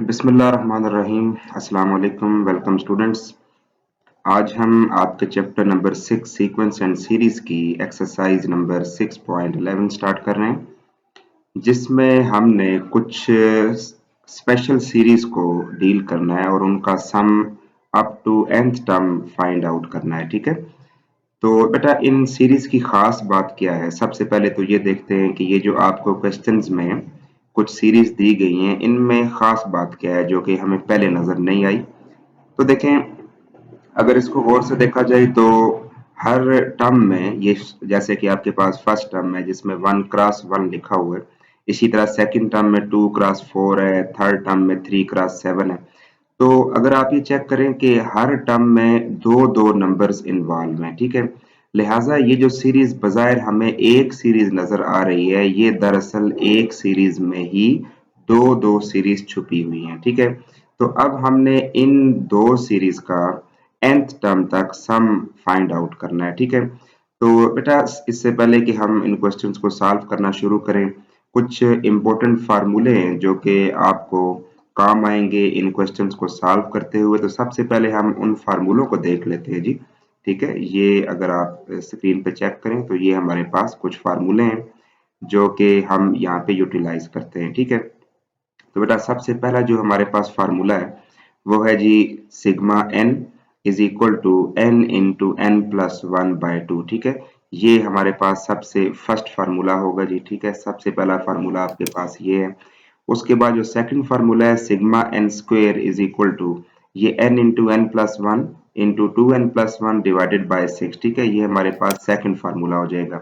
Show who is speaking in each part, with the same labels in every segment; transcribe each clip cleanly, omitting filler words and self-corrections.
Speaker 1: बिस्मिल्लाहिर्रहमानिर्रहीम। अस्सलाम वालेकुम। Welcome students. आज हम आपके chapter number 6 sequence and series की एक्सरसाइज नंबर 6.11 स्टार्ट कर रहे हैं, जिसमें हमने कुछ स्पेशल सीरीज को डील करना है और उनका sum up to nth term find out करना है। ठीक है, तो बेटा इन सीरीज की खास बात क्या है? सबसे पहले तो ये देखते हैं कि ये जो आपको क्वेश्चंस में कुछ सीरीज दी गई हैं, इनमें खास बात क्या है जो कि हमें पहले नजर नहीं आई। तो देखें, अगर इसको गौर से देखा जाए तो हर टर्म में ये, जैसे कि आपके पास फर्स्ट टर्म है जिसमें 1x1 लिखा हुआ है, इसी तरह सेकंड टर्म में 2x4 है, थर्ड टर्म में 3x7 है। तो अगर आप ये चेक करें कि हर टर्म में दो दो नंबर्स इन्वॉल्व हैं, ठीक है, लिहाजा ये जो सीरीज बजाय हमें एक सीरीज नजर आ रही है, ये दरअसल एक सीरीज में ही दो दो सीरीज छुपी हुई हैं। ठीक है, तो अब हमने इन दो सीरीज का nth टर्म तक सम फाइंड आउट करना है। ठीक है, तो बेटा इससे पहले कि हम इन क्वेश्चंस को सॉल्व करना शुरू करें, कुछ इंपॉर्टेंट फार्मूले हैं जो कि आपको काम आएंगे इन क्वेश्चंस को सॉल्व करते हुए। तो सबसे पहले हम उन फार्मूलों को देख लेते हैं जी। ठीक है, ये अगर आप स्क्रीन पे चेक करें तो ये हमारे पास कुछ फार्मूले हैं जो कि हम यहाँ पे यूटिलाइज करते हैं। ठीक है, तो बेटा सबसे पहला जो हमारे पास फार्मूला है वो है जी sigma n is equal to n into n plus one by two. ठीक है, ये हमारे पास सबसे फर्स्ट फार्मूला होगा जी। ठीक है, सबसे पहला फार्मूला आपके पास ये है। उसके बाद जो सेकंड फार्मूला है sigma n square is equal to ये n into n plus one into two n plus one divided by six. ठीक है, ये हमारे पास सेकंड फार्मूला हो जाएगा।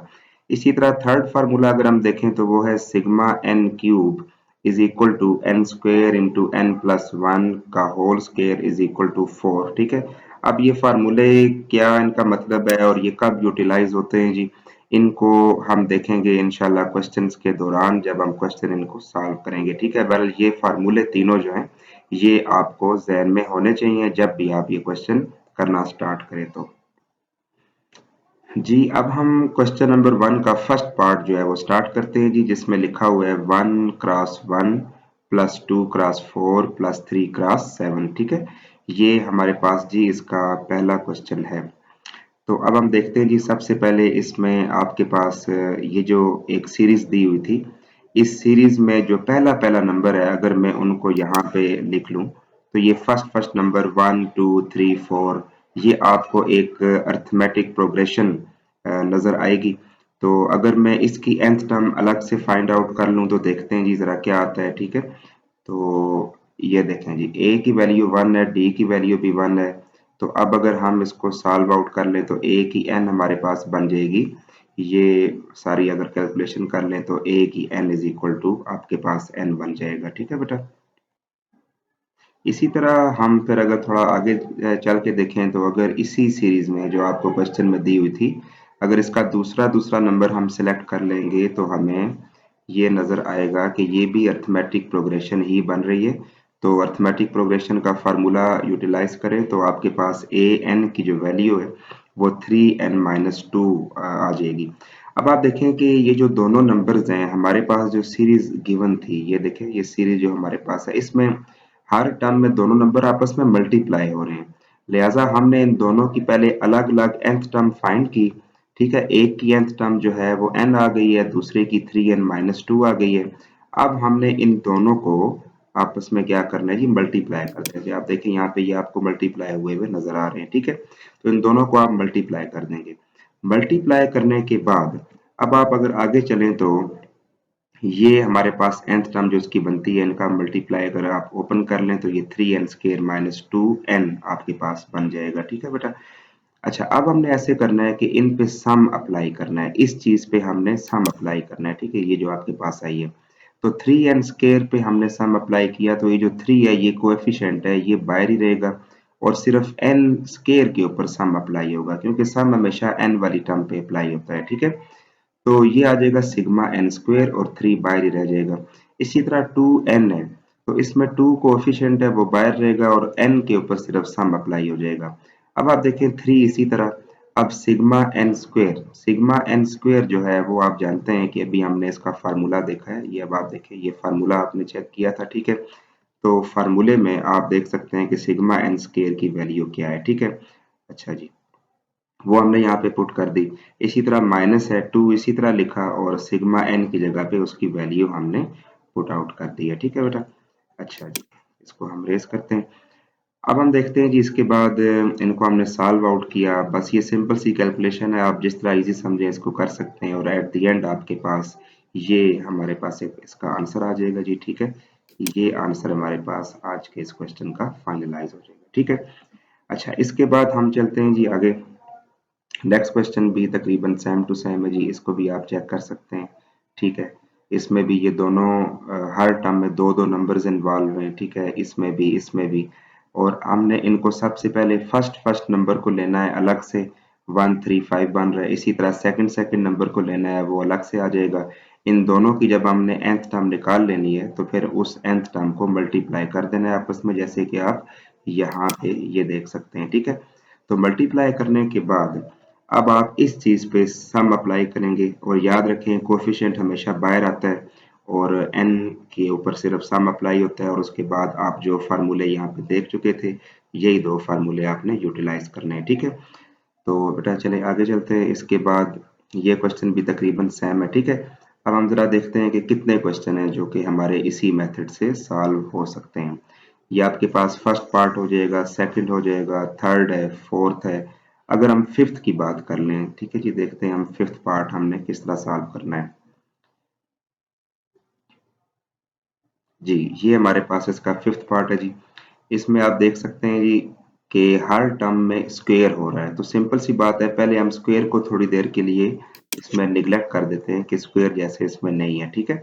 Speaker 1: इसी तरह थर्ड फार्मूला अगर हम देखें तो वो है sigma n cube is equal to n square into n plus one का whole square is equal to four. ठीक है, अब ये फार्मूले क्या इनका मतलब है और ये कब यूटिलाइज होते हैं जी, इनको हम देखेंगे इंशाल्लाह क्वेश्चंस के दौरान जब हम क्वेश्चन इनको सॉल्व करेंगे। ठीक है, बहरहाल ये फार्मूले तीनों जो हैं ये आपको जहन में होने चाहिए जब भी आप ये क्वेश्चन करना स्टार्ट करें। तो जी अब हम क्वेश्चन नंबर 1 का फर्स्ट पार्ट जो है वो स्टार्ट करते हैं जी, जिसमें लिखा हुआ है 1x1 plus 2x4 plus 3x7। ठीक है, ये हमारे पास जी इसका पहला क्वेश्चन है। तो अब हम देखते हैं जी, सबसे पहले इसमें आपके पास ये जो एक सीरीज दी हुई थी, इस सीरीज में जो पहला पहला नंबर है अगर मैं उनको यहाँ पे लिख लूं तो ये फर्स्ट फर्स्ट नंबर 1 2 3 4, ये आपको एक अर्थमेटिक प्रोग्रेशन नजर आएगी। तो अगर मैं इसकी nth टर्म अलग से फाइंड आउट कर लूं तो देखते हैं जी जरा क्या आता है। ठीक है, तो ये देखें जी a की वैल्यू 1 है, d की वैल्यू भी 1 है। तो अब अगर हम इसको सॉल्व आउट कर लें तो a की n हमारे पास बन जाएगी, ये सारी अगर कैलकुलेशन कर लें तो a की n इज इक्वल टू आपके पास n बन जाएगा। ठीक है बेटा, इसी तरह हम फिर अगर थोड़ा आगे चल के देखें तो अगर इसी सीरीज में जो आपको क्वेश्चन में दी हुई थी, अगर इसका दूसरा दूसरा नंबर हम सिलेक्ट कर लेंगे तो हमें ये नजर आएगा कि ये भी अर्थमेटिक प्रोग्रेशन ही बन रही है। तो अर्थमेटिक प्रोग्रेशन का फार्मूला यूटिलाइज करें तो आपके पास ए एन की जो वैल्यू है वो 3n-2 आ जाएगी। अब आप देखें कि ये जो दोनों नंबर्स हैं हमारे पास, जो सीरीज गिवन थी, ये देखें ये सीरीज जो हमारे पास है इसमें हर टर्म में दोनों नंबर आपस में मल्टीप्लाई हो रहे हैं। लिहाजा हमने इन दोनों की पहले अलग अलग nth टर्म फाइंड की। ठीक है, एक की nth टर्म जो है वो n आ गई है, दूसरे की 3n-2 आ गई है। अब हमने इन दोनों को आपस में क्या करना है जी, मल्टीप्लाई करते हैं। आप देखें यहाँ पे ये आपको मल्टीप्लाई हुए हुए नजर आ रहे हैं। ठीक है, तो इन दोनों को आप मल्टीप्लाई कर देंगे। मल्टीप्लाई करने के बाद अब आप अगर आगे चलें तो ये हमारे पास nth टर्म जो इसकी बनती है, इनका मल्टीप्लाई अगर आप ओपन कर लें तो ये 3n² - 2n आपके पास बन जाएगा। ठीक है बेटा, अच्छा अब हमने ऐसे करना है कि इन पे सम अप्लाई करना है, इस चीज पे हमने सम अप्लाई करना है। ठीक है, ये जो आपके पास आई है तो 3n² पे हमने सम अप्लाई किया तो ये जो 3 है ये कोएफिशिएंट है, ये बाहर ही रहेगा और सिर्फ n² के ऊपर सम अप्लाई होगा, क्योंकि सम हमेशा n वाली टर्म पे अप्लाई होता है। ठीक है, तो ये आ जाएगा सिग्मा एन स्क्वेयर और 3 बाहर ही रह जाएगा। इसी तरह 2n है तो इसमें 2 कोएफिशिएंट है वो बाहर रहेगा और n के ऊपर सिर्फ सम अप्लाई हो जाएगा। अब आप देखें 3 इसी तरह। अब सिग्मा एन स्क्वेयर जो है वो आप जानते हैं कि अभी हमने इसका फार्मूला देखा है, ये अब आप देखें ये फार्मूला आपने चेक किया था। ठीक है, तो फार्मूले में आप देख सकते हैं कि सिग्मा एन स्क्वायर की वैल्यू क्या है, ठीक है। अच्छा जी, वो हमने यहाँ पे पुट कर दी। इसी तरह माइनस है 2 इसी तरह लिखा और सिग्मा एन की जगह पे उसकी वैल्यू हमने पुट आउट कर दी है, ठीक है बेटा। अच्छा जी, इसको हम रेस करते हैं। अब हम देखते हैं जी, इसके बाद इनको हमने सॉल्व आउट किया। बस ये सिंपल सी कैलकुलेशन है, आप जिस तरह इजी समझें इसको कर सकते हैं और एट द एंड आपके पास ये हमारे पास एक इसका आंसर आ जाएगा जी, ठीक है। ये आंसर हमारे पास आज के इस क्वेश्चन का फाइनलाइज हो जाएगा, ठीक है। अच्छा, इसके बाद हम चलते हैं जी आगे। नेक्स्ट क्वेश्चन भी तकरीबन सेम टू सेम है जी, इसको भी आप चेक कर सकते हैं, ठीक है। इसमें भी ये दोनों हर टर्म में दो दो नंबर्स इन्वॉल्व हैं, ठीक है, इसमें भी। और हमने इनको सबसे पहले फर्स्ट नंबर को लेना है अलग से, 135 बन रहा है। इसी तरह सेकंड नंबर को लेना है, वो अलग से आ जाएगा। इन दोनों की जब हमने nth टर्म निकाल लेनी है तो फिर उस nth टर्म को मल्टीप्लाई कर देना है आपस में, जैसे कि आप यहाँ पे ये देख सकते हैं, ठीक है। तो मल्टीप्लाई करने के बाद अब आप इस चीज पे सम अप्लाई करेंगे और याद रखें कोफिशिएंट हमेशा बाहर आता है और n के ऊपर सिर्फ सम अप्लाई होता है और उसके बाद आप जो फार्मूले यहाँ पे देख चुके थे यही दो फार्मूले आपने यूटिलाइज करने हैं, ठीक है। तो बेटा चले आगे चलते हैं। इसके बाद ये क्वेश्चन भी तकरीबन सेम है, ठीक है। अब हम जरा देखते हैं कि कितने क्वेश्चन हैं जो कि हमारे इसी मेथड से सॉल्व हो सकते हैं। ये आपके पास फर्स्ट पार्ट हो जाएगा, सेकंड हो जाएगा, थर्ड है, फोर्थ है। अगर हम फिफ्थ की बात कर लें, ठीक है जी, देखते हैं हम फिफ्थ पार्ट हमने किस तरह सॉल्व करना है। जी, ये हमारे पास इसका फिफ्थ पार्ट है जी। इसमें आप देख सकते हैं जी कि हर टर्म में स्क्वायर हो रहा है, तो सिंपल सी बात है, पहले हम स्क्वायर को थोड़ी देर के लिए इसमें निगलेक्ट कर देते हैं कि स्क्वायर जैसे इसमें नहीं है, ठीक है।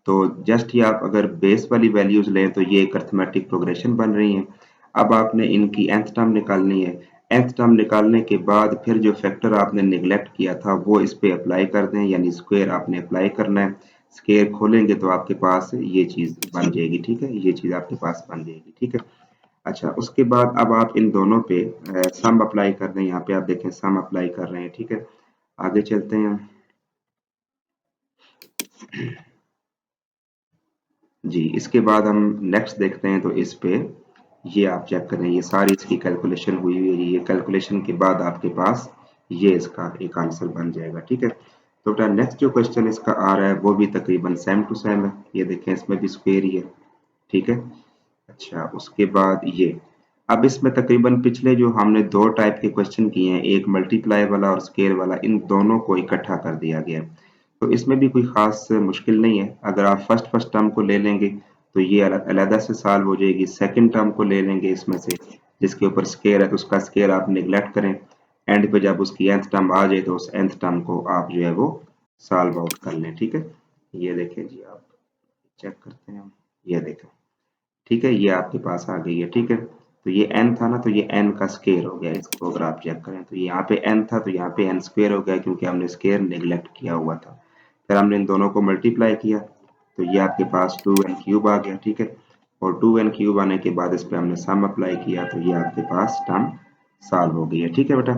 Speaker 1: तो जस्ट ये आप अगर बेस वाली वैल्यूज लें तो ये एक अर्थमेटिक प्रोग्रेशन बन रही है। अब आपने इनकी nth टर्म निकालनी है। nth टर्म निकालने के बाद फिर जो फैक्टर आपने निगलेक्ट किया था वो इस पे अप्लाई कर दें, यानी स्क्वायर आपने अप्लाई करना है। स्क्वायर खोलेंगे तो आपके पास ये चीज बन जाएगी, ठीक है, ये चीज आपके पास बन जाएगी, ठीक है। अच्छा, उसके बाद अब आप इन दोनों पे सम अप्लाई कर दें। यहाँ पे आप देखें सम अप्लाई कर रहे हैं, ठीक है। आगे चलते हैं हम। जी, इसके बाद हम नेक्स्ट देखते हैं तो इस पे ये आप चेक करें, ये सारी इसकी कैलकुलेशन हुई हुई है। ये कैलकुलेशन के बाद आपके पास ये इसका एक आंसर बन जाएगा, ठीक है। तो बेटा नेक्स्ट जो क्वेश्चन इसका आ रहा है वो भी तकरीबन सेम टू सेम है। ये देखें इसमें भी स्क्वायर ही है, ठीक है। अच्छा, उसके बाद ये अब इसमें तकरीबन पिछले जो हमने दो टाइप के क्वेश्चन किए हैं, एक मल्टीप्लाई वाला और स्केयर वाला, इन दोनों को इकट्ठा कर दिया गया है। तो इसमें भी कोई खास मुश्किल नहीं है। अगर आप फर्स्ट टर्म को ले लेंगे तो ये अलग से सॉल्व हो जाएगी। सेकंड टर्म को ले लेंगे इसमें से जिसके ऊपर स्केयर है तो उसका स्केयर आप निगलेक्ट करें। एंड पे जब उसकी nth टर्म आ जाए तो उस nth टर्म को आप जो है वो सॉल्व आउट कर लें, ठीक है। ये देखें जी, आप चेक करते हैं हम, ये देखें, ठीक है, ये आपके पास आ गई है, ठीक है। तो ये n था ना, तो ये n का स्क्वायर हो गया। इसको अगर आप चेक करें तो यहाँ पे n था तो यहाँ पे n स्क्वायर हो गया क्योंकि हमने स्क्वायर नेग्लेक्ट किया हुआ था। फिर हमने इन दोनों को मल्टीप्लाई किया तो ये आपके पास 2n³ आ गया, ठीक है। और 2n³ आने के बाद इस पे हमने सम अप्लाई किया तो ये आपके पास टर्म सॉल्व हो गई है, ठीक है बेटा।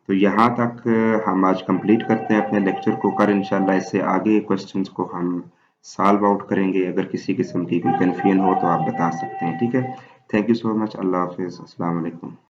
Speaker 1: तो यहाँ तक हम आज कंप्लीट करते हैं अपने लेक्चर को। कर इंशाल्लाह इससे आगे क्वेश्चंस को हम सॉल्व आउट करेंगे। अगर किसी किस्म की कोई कन्फ्यूजन हो तो आप बता सकते हैं, ठीक है। Thank you so much. Allah हाफिज़। अस्सलाम वालेकुम।